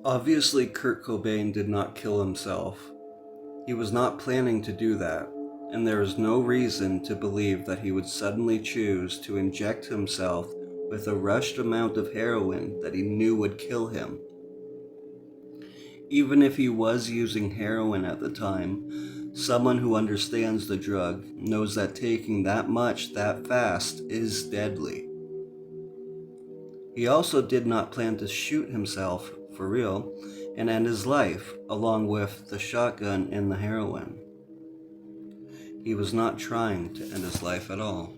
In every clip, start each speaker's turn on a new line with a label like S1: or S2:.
S1: Obviously, Kurt Cobain did not kill himself. He was not planning to do that, and there is no reason to believe that he would suddenly choose to inject himself with a rushed amount of heroin that he knew would kill him. Even if he was using heroin at the time, someone who understands the drug knows that taking that much that fast is deadly. He also did not plan to shoot himself for real and end his life along with the shotgun and the heroin. He was not trying to end his life at all.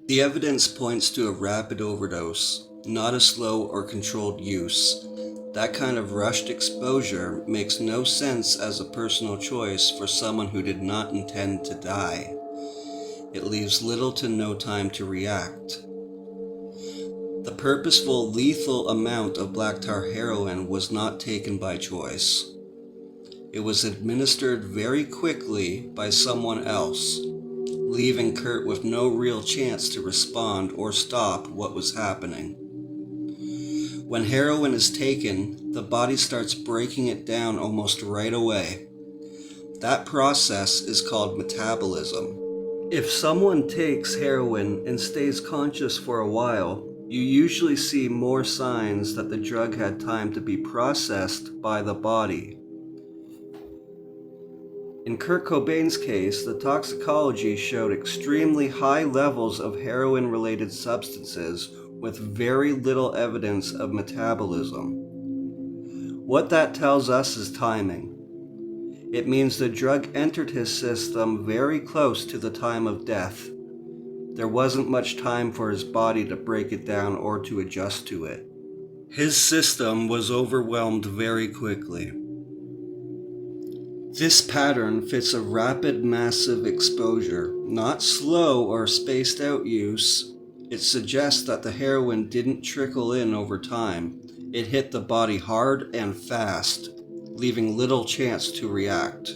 S1: The evidence points to a rapid overdose, not a slow or controlled use. That kind of rushed exposure makes no sense as a personal choice for someone who did not intend to die. It leaves little to no time to react. The purposeful, lethal amount of black tar heroin was not taken by choice. It was administered very quickly by someone else, leaving Kurt with no real chance to respond or stop what was happening. When heroin is taken, the body starts breaking it down almost right away. That process is called metabolism. If someone takes heroin and stays conscious for a while, you usually see more signs that the drug had time to be processed by the body. In Kurt Cobain's case, the toxicology showed extremely high levels of heroin-related substances with very little evidence of metabolism. What that tells us is timing. It means the drug entered his system very close to the time of death. There wasn't much time for his body to break it down or to adjust to it. His system was overwhelmed very quickly. This pattern fits a rapid, massive exposure, not slow or spaced out use. It suggests that the heroin didn't trickle in over time. It hit the body hard and fast, leaving little chance to react.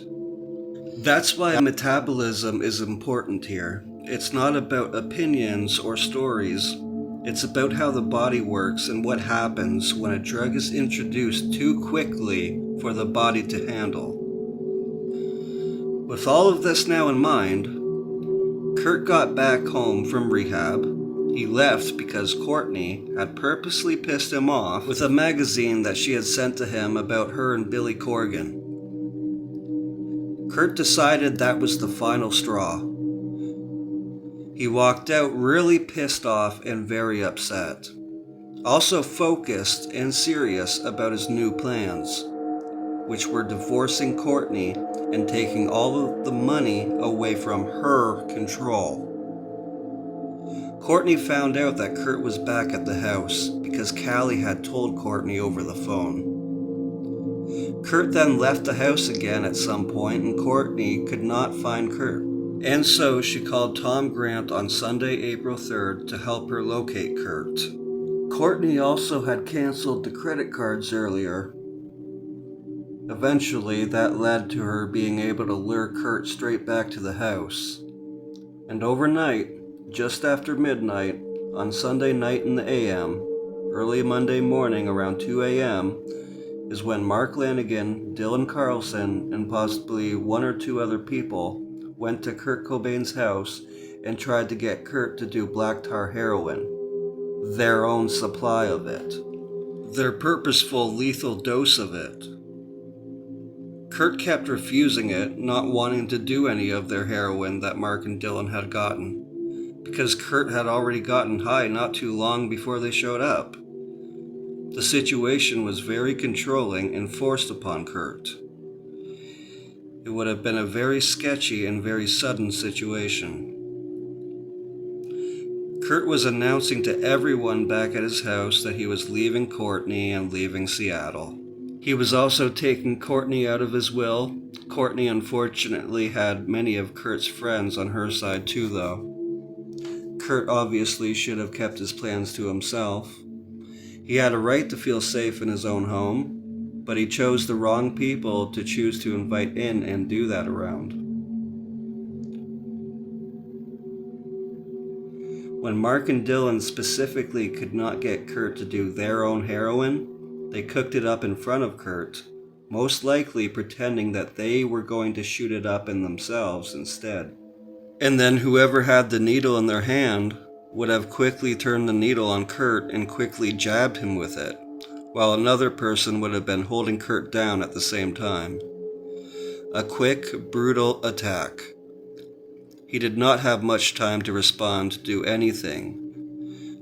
S1: That's why metabolism is important here. It's not about opinions or stories. It's about how the body works and what happens when a drug is introduced too quickly for the body to handle. With all of this now in mind, Kurt got back home from rehab. He left because Courtney had purposely pissed him off with a magazine that she had sent to him about her and Billy Corgan. Kurt decided that was the final straw. He walked out really pissed off and very upset. Also focused and serious about his new plans, which were divorcing Courtney and taking all of the money away from her control. Courtney found out that Kurt was back at the house because Callie had told Courtney over the phone. Kurt then left the house again at some point and Courtney could not find Kurt. And so she called Tom Grant on Sunday, April 3rd to help her locate Kurt. Courtney also had canceled the credit cards earlier. Eventually, that led to her being able to lure Kurt straight back to the house. And overnight, just after midnight, on Sunday night in the AM, early Monday morning around 2 a.m., is when Mark Lanigan, Dylan Carlson, and possibly one or two other people went to Kurt Cobain's house and tried to get Kurt to do black tar heroin, their own supply of it, their purposeful lethal dose of it. Kurt kept refusing it, not wanting to do any of their heroin that Mark and Dylan had gotten, because Kurt had already gotten high not too long before they showed up. The situation was very controlling and forced upon Kurt. It would have been a very sketchy and very sudden situation. Kurt was announcing to everyone back at his house that he was leaving Courtney and leaving Seattle. He was also taking Courtney out of his will. Courtney unfortunately had many of Kurt's friends on her side too, though. Kurt obviously should have kept his plans to himself. He had a right to feel safe in his own home, but he chose the wrong people to choose to invite in and do that around. When Mark and Dylan specifically could not get Kurt to do their own heroin, They cooked it up in front of Kurt, most likely pretending that they were going to shoot it up in themselves instead. And then whoever had the needle in their hand would have quickly turned the needle on Kurt and quickly jabbed him with it, while another person would have been holding Kurt down at the same time. A quick, brutal attack. He did not have much time to respond to do anything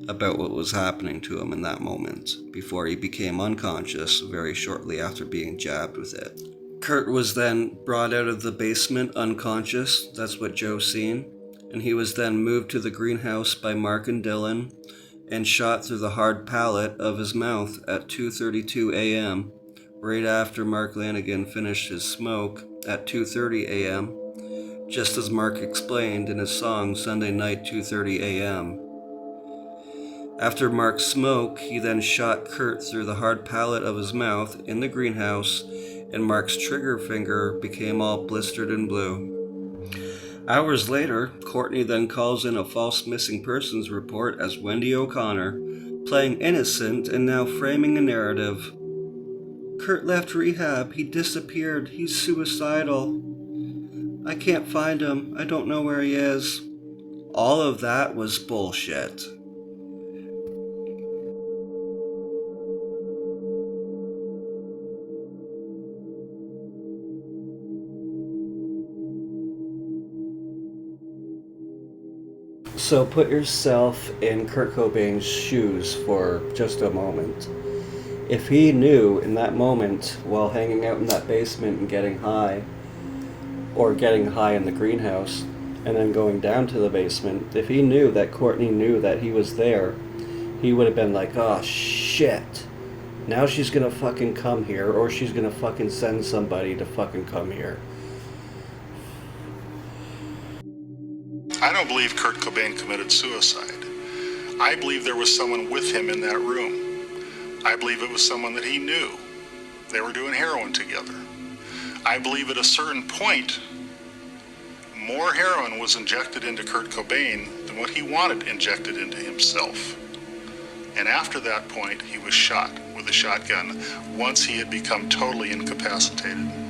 S1: about what was happening to him in that moment, before he became unconscious very shortly after being jabbed with it. Kurt was then brought out of the basement unconscious, that's what Joe seen, and he was then moved to the greenhouse by Mark and Dylan and shot through the hard palate of his mouth at 2:32 a.m., right after Mark Lanigan finished his smoke at 2:30 a.m., just as Mark explained in his song Sunday Night 2:30 a.m. After Mark's smoke, he then shot Kurt through the hard palate of his mouth in the greenhouse, and Mark's trigger finger became all blistered and blue. Hours later, Courtney then calls in a false missing persons report as Wendy O'Connor, playing innocent and now framing a narrative. Kurt left rehab, he disappeared, he's suicidal. I can't find him, I don't know where he is. All of that was bullshit. So put yourself in Kurt Cobain's shoes for just a moment. If he knew in that moment, while hanging out in that basement and getting high, or getting high in the greenhouse, and then going down to the basement, if he knew that Courtney knew that he was there, he would have been like, oh shit, now she's gonna fucking come here, or she's gonna fucking send somebody to fucking come here.
S2: I don't believe Kurt Cobain committed suicide. I believe there was someone with him in that room. I believe it was someone that he knew. They were doing heroin together. I believe at a certain point, more heroin was injected into Kurt Cobain than what he wanted injected into himself. And after that point, he was shot with a shotgun once he had become totally incapacitated.